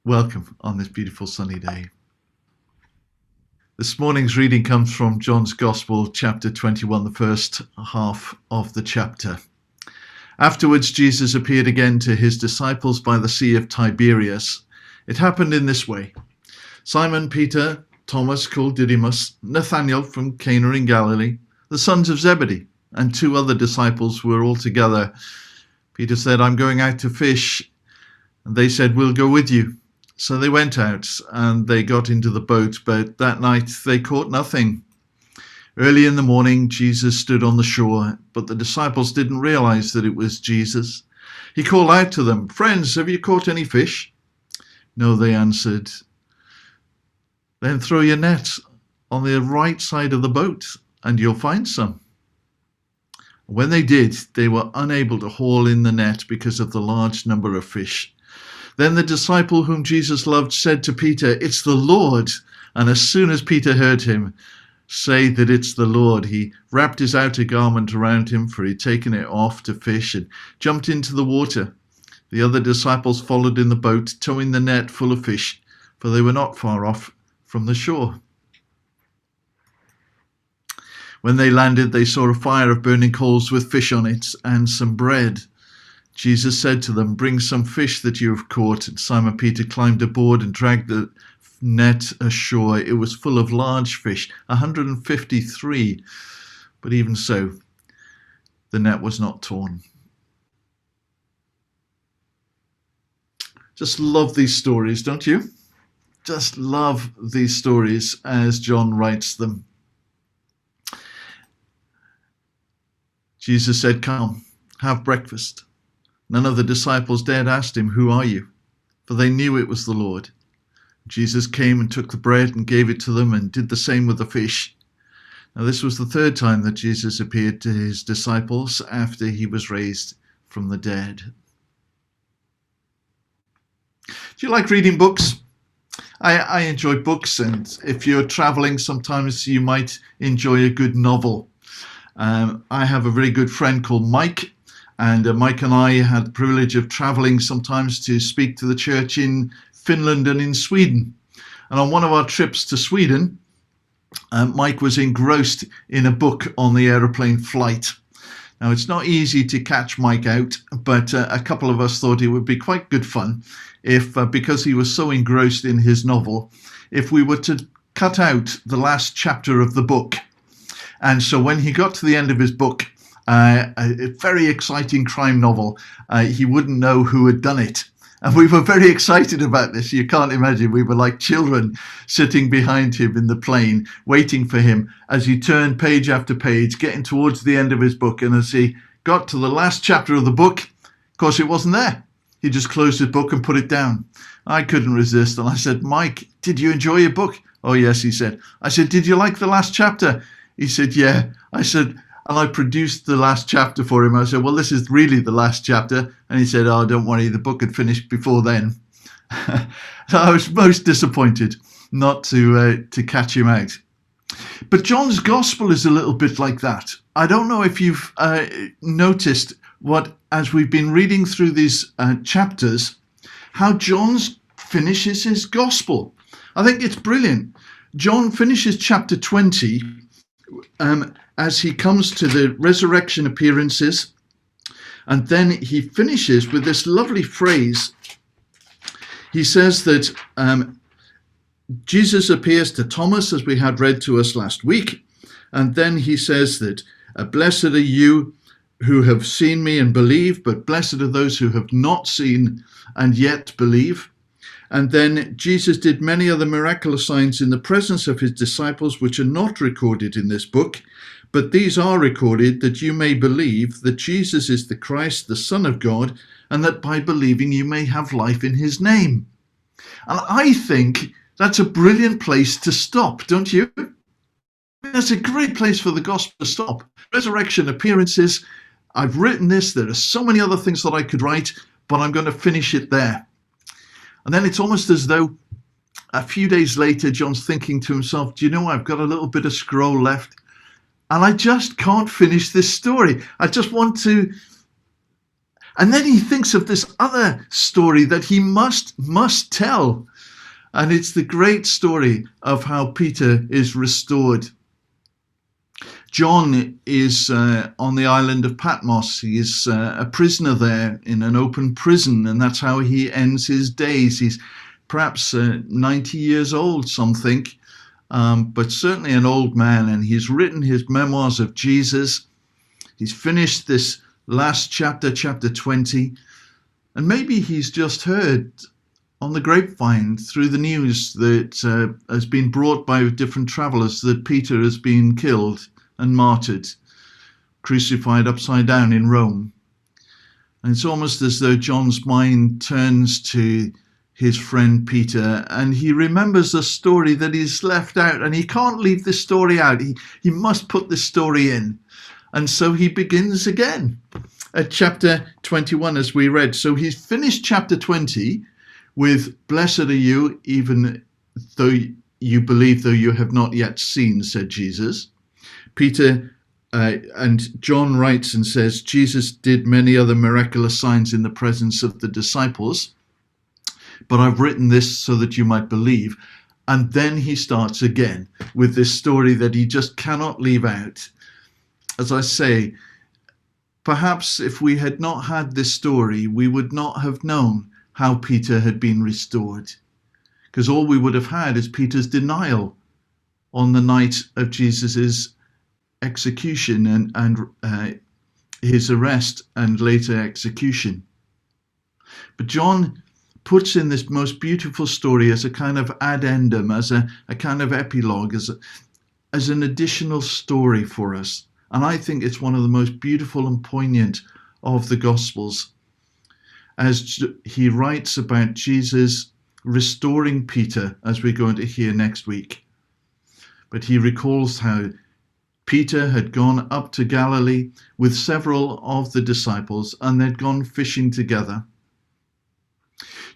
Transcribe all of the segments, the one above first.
Welcome on this beautiful sunny day. This morning's reading comes from John's Gospel, chapter 21, the first half of the chapter. Afterwards, Jesus appeared again to his disciples by the Sea of Tiberias. It happened in this way. Simon Peter, Thomas called Didymus, Nathanael from Cana in Galilee, the sons of Zebedee, and two other disciples were all together. Peter said, "I'm going out to fish." And they said, "We'll go with you." So they went out and they got into the boat, but that night they caught nothing. Early in the morning, Jesus stood on the shore, but the disciples didn't realize that it was Jesus. He called out to them, "Friends, have you caught any fish?" "No," they answered. "Then throw your nets on the right side of the boat and you'll find some." When they did, they were unable to haul in the net because of the large number of fish. Then the disciple whom Jesus loved said to Peter, "It's the Lord." And as soon as Peter heard him say that it's the Lord, he wrapped his outer garment around him, for he'd taken it off to fish, and jumped into the water. The other disciples followed in the boat, towing the net full of fish, for they were not far off from the shore. When they landed, they saw a fire of burning coals with fish on it and some bread. Jesus said to them, "Bring some fish that you have caught." And Simon Peter climbed aboard and dragged the net ashore. It was full of large fish, 153. But even so, the net was not torn. Just love these stories, don't you? Just love these stories as John writes them. Jesus said, "Come, have breakfast." None of the disciples dared ask him, "Who are you?" For they knew it was the Lord. Jesus came and took the bread and gave it to them and did the same with the fish. Now this was the third time that Jesus appeared to his disciples after he was raised from the dead. Do you like reading books? I enjoy books, and if you're traveling, sometimes you might enjoy a good novel. I have a very good friend called Mike. And Mike and I had the privilege of traveling sometimes to speak to the church in Finland and in Sweden. And on one of our trips to Sweden, Mike was engrossed in a book on the aeroplane flight. Now, it's not easy to catch Mike out, but a couple of us thought it would be quite good fun if, because he was so engrossed in his novel, if we were to cut out the last chapter of the book. And so when he got to the end of his book, a very exciting crime novel, he wouldn't know who had done it. And we were very excited about this. You can't imagine. We were like children sitting behind him in the plane, waiting for him as he turned page after page, getting towards the end of his book. And as he got to the last chapter of the book, of course, it wasn't there. He just closed his book and put it down. I couldn't resist. And I said, "Mike, did you enjoy your book?" "Oh, yes," he said. I said, "Did you like the last chapter?" He said, "Yeah." I said, and I produced the last chapter for him. I said, "Well, this is really the last chapter." And he said, "Oh, don't worry, the book had finished before then." So I was most disappointed not to catch him out. But John's Gospel is a little bit like that. I don't know if you've noticed as we've been reading through these chapters, how John finishes his Gospel. I think it's brilliant. John finishes chapter 20 as he comes to the resurrection appearances, and then he finishes with this lovely phrase. He says that Jesus appears to Thomas, as we had read to us last week, and then he says that "Blessed are you who have seen me and believe, but blessed are those who have not seen and yet believe." And then Jesus did many other miraculous signs in the presence of his disciples, which are not recorded in this book, but these are recorded that you may believe that Jesus is the Christ, the Son of God, and that by believing you may have life in his name. And I think that's a brilliant place to stop, don't you? That's a great place for the gospel to stop. Resurrection appearances. I've written this. There are so many other things that I could write, but I'm going to finish it there. And then it's almost as though a few days later, John's thinking to himself, "Do you know, I've got a little bit of scroll left, and I just can't finish this story. I just want to And then he thinks of this other story that he must tell. And it's the great story of how Peter is restored. John is on the island of Patmos. He is a prisoner there in an open prison, and that's how he ends his days. He's perhaps 90 years old, some think, but certainly an old man, and he's written his memoirs of Jesus. He's finished this last chapter, chapter 20, and maybe he's just heard on the grapevine through the news that has been brought by different travelers that Peter has been killed and martyred, crucified upside down in Rome. And it's almost as though John's mind turns to his friend Peter, and he remembers a story that he's left out, and he can't leave this story out. He must put this story in. And so he begins again at chapter 21, as we read. So he's finished chapter 20 with, "Blessed are you, even though you believe, though you have not yet seen," said Jesus. Peter and John writes and says, "Jesus did many other miraculous signs in the presence of the disciples, but I've written this so that you might believe." And then he starts again with this story that he just cannot leave out. As I say, perhaps if we had not had this story, we would not have known how Peter had been restored, because all we would have had is Peter's denial on the night of Jesus's execution and his arrest and later execution. But John puts in this most beautiful story as a kind of addendum, as a kind of epilogue, as an additional story for us. And I think it's one of the most beautiful and poignant of the Gospels, as he writes about Jesus restoring Peter, as we're going to hear next week. But he recalls how Peter had gone up to Galilee with several of the disciples, and they'd gone fishing together.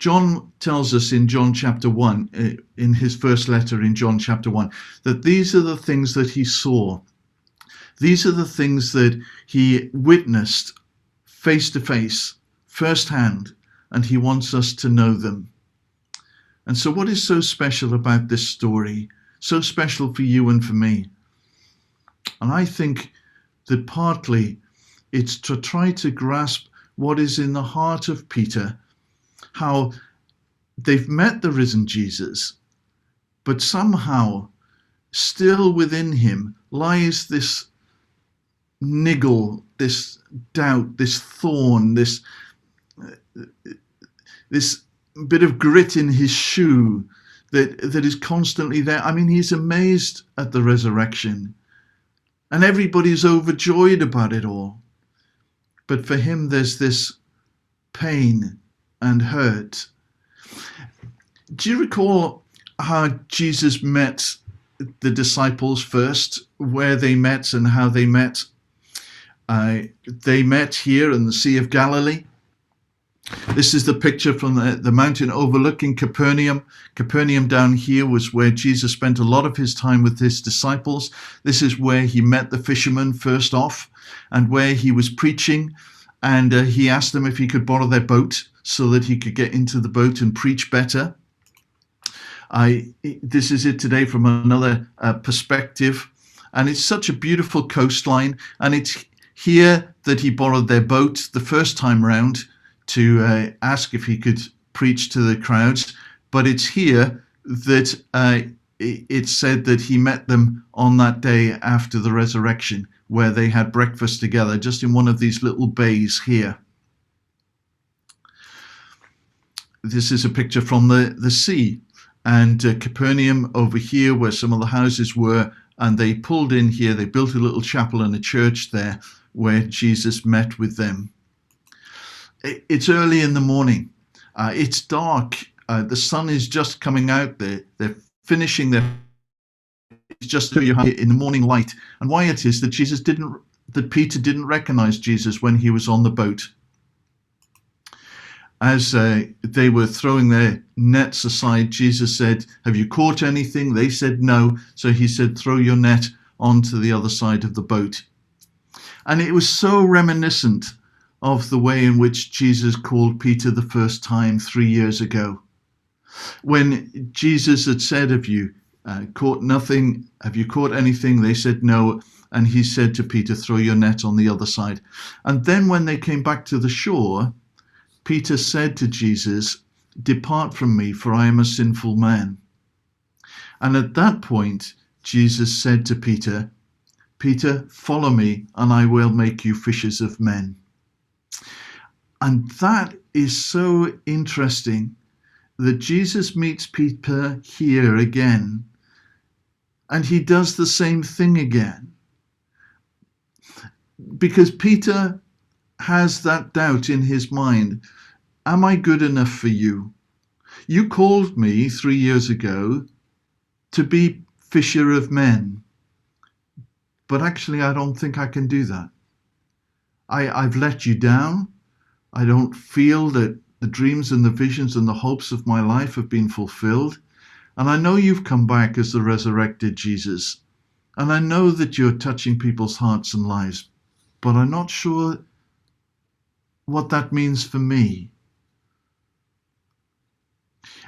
John tells us in John chapter 1, in his first letter in John chapter 1, that these are the things that he saw. These are the things that he witnessed face to face, firsthand, and he wants us to know them. And so what is so special about this story? So special for you and for me? And I think that partly it's to try to grasp what is in the heart of Peter, how they've met the risen Jesus, but somehow still within him lies this niggle, this doubt, this thorn, this bit of grit in his shoe that is constantly there. I mean, he's amazed at the resurrection, and everybody's overjoyed about it all. But for him, there's this pain and hurt. Do you recall how Jesus met the disciples first, where they met and how they met? They met here in the Sea of Galilee. This is the picture from the mountain overlooking Capernaum. Capernaum down here was where Jesus spent a lot of his time with his disciples. This is where he met the fishermen first off, and where he was preaching. And he asked them if he could borrow their boat so that he could get into the boat and preach better. This is it today from another perspective. And it's such a beautiful coastline. And it's here that he borrowed their boat the first time round to ask if he could preach to the crowds. But it's here that it's said that he met them on that day after the resurrection, where they had breakfast together, just in one of these little bays here. This is a picture from the sea, and Capernaum over here, where some of the houses were, and they pulled in here. They built a little chapel and a church there where Jesus met with them. It's early in the morning. It's dark. The sun is just coming out. They're finishing their. It's just in the morning light. And why it is that Peter didn't recognize Jesus when he was on the boat. As they were throwing their nets aside, Jesus said, "Have you caught anything?" They said no. So he said, "Throw your net onto the other side of the boat." And it was so reminiscent of the way in which Jesus called Peter the first time 3 years ago. When Jesus had said, have you caught nothing? Have you caught anything? They said no. And he said to Peter, throw your net on the other side. And then when they came back to the shore, Peter said to Jesus, depart from me, for I am a sinful man. And at that point, Jesus said to Peter, Peter, follow me, and I will make you fishers of men. And that is so interesting that Jesus meets Peter here again, and he does the same thing again. Because Peter has that doubt in his mind. Am I good enough for you? You called me 3 years ago to be fisher of men, but actually I don't think I can do that. I've let you down. I don't feel that the dreams and the visions and the hopes of my life have been fulfilled. And I know you've come back as the resurrected Jesus. And I know that you're touching people's hearts and lives, but I'm not sure what that means for me.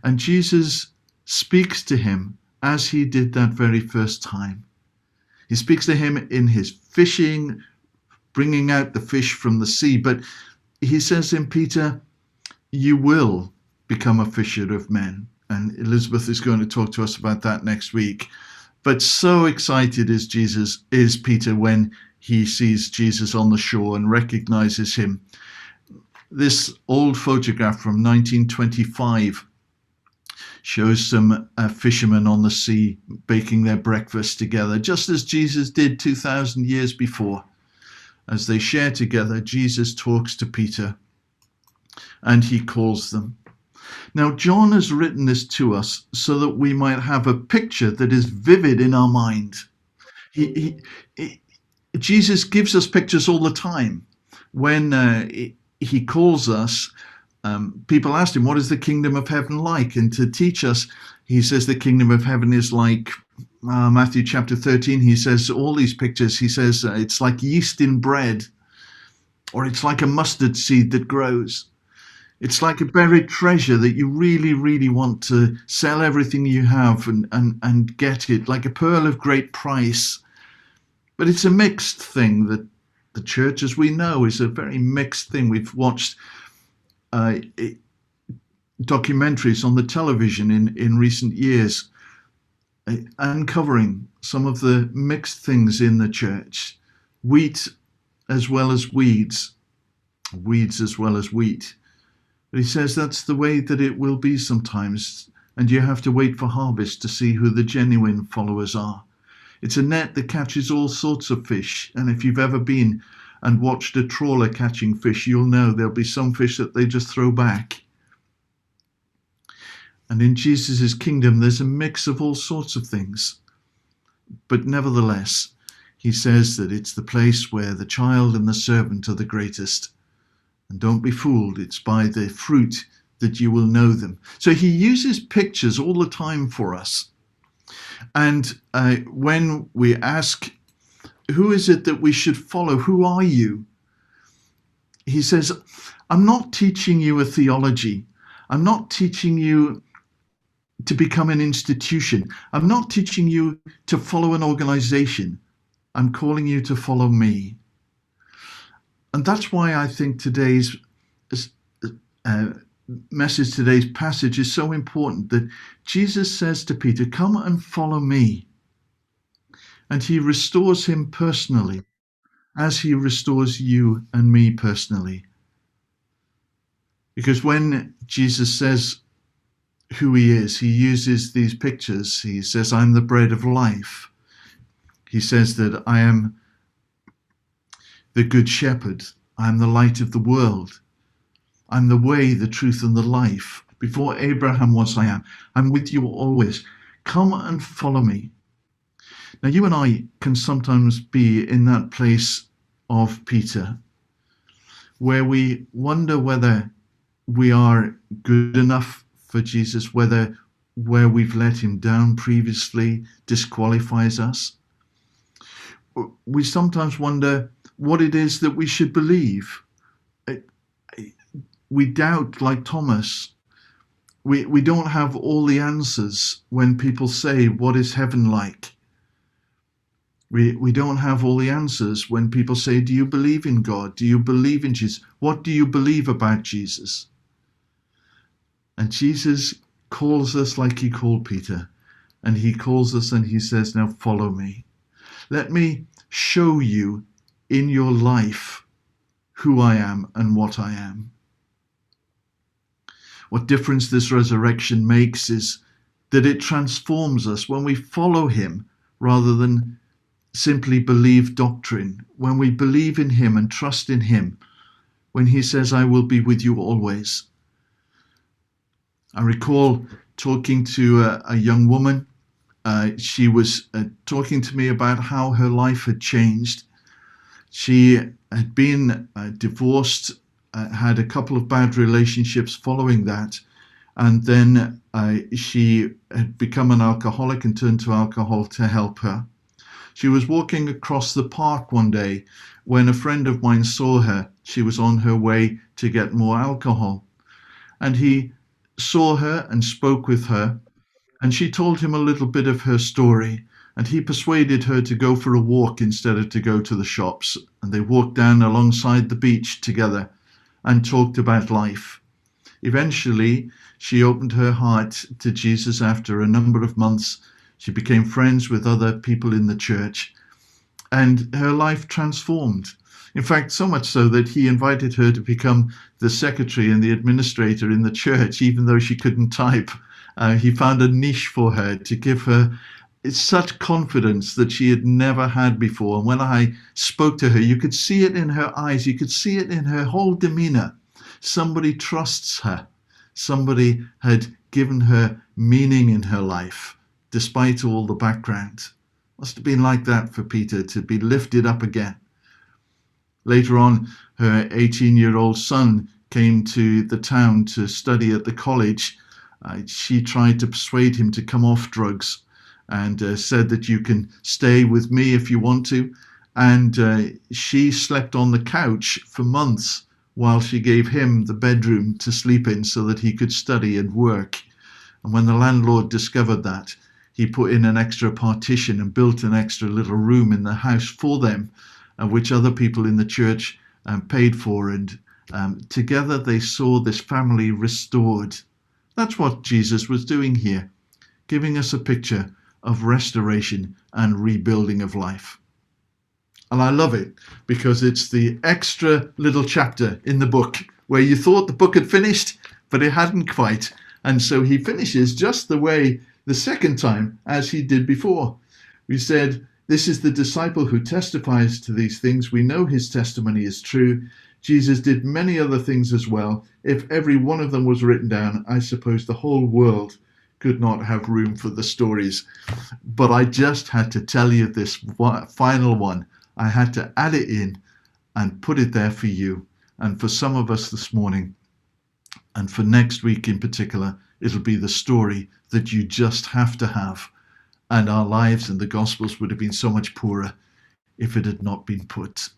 And Jesus speaks to him as he did that very first time. He speaks to him in his fishing, bringing out the fish from the sea. But he says to him, Peter, you will become a fisher of men. And Elizabeth is going to talk to us about that next week. But so excited is Peter when he sees Jesus on the shore and recognizes him. This old photograph from 1925 shows some fishermen on the sea baking their breakfast together, just as Jesus did 2,000 years before. As they share together, Jesus talks to Peter and he calls them. Now, John has written this to us so that we might have a picture that is vivid in our mind. Jesus gives us pictures all the time. When he calls us, people asked him, what is the kingdom of heaven like? And to teach us, he says the kingdom of heaven is like Matthew chapter 13. He says all these pictures. He says it's like yeast in bread, or it's like a mustard seed that grows. It's like a buried treasure that you really, really want to sell everything you have and get it, like a pearl of great price. But it's a mixed thing. That the church, as we know, is a very mixed thing. We've watched documentaries on the television in recent years uncovering some of the mixed things in the church. Wheat as well as weeds, weeds as well as wheat. But he says that's the way that it will be sometimes, and you have to wait for harvest to see who the genuine followers are. It's a net that catches all sorts of fish, and if you've ever been and watched a trawler catching fish, you'll know there'll be some fish that they just throw back. And in Jesus' kingdom, there's a mix of all sorts of things. But nevertheless, he says that it's the place where the child and the servant are the greatest. And don't be fooled, it's by the fruit that you will know them. So he uses pictures all the time for us. And when we ask, who is it that we should follow? Who are you? He says, I'm not teaching you a theology. I'm not teaching you to become an institution. I'm not teaching you to follow an organization. I'm calling you to follow me. And that's why I think today's message, today's passage is so important, that Jesus says to Peter, come and follow me. And he restores him personally as he restores you and me personally. Because when Jesus says who he is, he uses these pictures. He says, I'm the bread of life. He says that I am the good shepherd. I'm the light of the world. I'm the way, the truth, and the life. Before Abraham was, I am. I'm with you always. Come and follow me. Now, you and I can sometimes be in that place of Peter, where we wonder whether we are good enough for Jesus, whether where we've let him down previously disqualifies us. We sometimes wonder what it is that we should believe. we doubt like Thomas. We don't have all the answers when people say, what is heaven like? We don't have all the answers when people say, do you believe in God? Do you believe in Jesus? What do you believe about Jesus? And Jesus calls us like he called Peter. And he calls us and he says, now follow me. Let me show you in your life who I am and what I am. What difference this resurrection makes is that it transforms us when we follow him rather than simply believe doctrine. When we believe in him and trust in him, when he says, I will be with you always. I recall talking to a young woman. She was talking to me about how her life had changed. She had been divorced, had a couple of bad relationships following that, and then she had become an alcoholic and turned to alcohol to help her. She was walking across the park one day when a friend of mine saw her. She was on her way to get more alcohol, and he saw her and spoke with her, and she told him a little bit of her story, and he persuaded her to go for a walk instead of to go to the shops, and they walked down alongside the beach together and talked about life. Eventually, she opened her heart to Jesus after a number of months. She became friends with other people in the church, and her life transformed. In fact, so much so that he invited her to become the secretary and the administrator in the church, even though she couldn't type. He found a niche for her to give her such confidence that she had never had before. And when I spoke to her, you could see it in her eyes. You could see it in her whole demeanor. Somebody trusts her. Somebody had given her meaning in her life, despite all the background. Must have been like that for Peter, to be lifted up again. Later on, her 18-year-old son came to the town to study at the college. She tried to persuade him to come off drugs and said that you can stay with me if you want to. And she slept on the couch for months while she gave him the bedroom to sleep in so that he could study and work. And when the landlord discovered that, he put in an extra partition and built an extra little room in the house for them, which other people in the church paid for. And together they saw this family restored. That's what Jesus was doing here, giving us a picture of restoration and rebuilding of life. And I love it because it's the extra little chapter in the book where you thought the book had finished, but it hadn't quite. And so he finishes just the way the second time as he did before. We said, this is the disciple who testifies to these things. We know his testimony is true. Jesus did many other things as well. If every one of them was written down, I suppose the whole world could not have room for the stories. But I just had to tell you this final one. I had to add it in and put it there for you and for some of us this morning. And for next week in particular, it'll be the story that you just have to have. And our lives and the Gospels would have been so much poorer if it had not been put.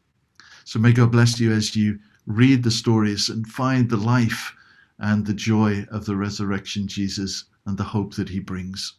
So may God bless you as you read the stories and find the life and the joy of the resurrection Jesus and the hope that he brings.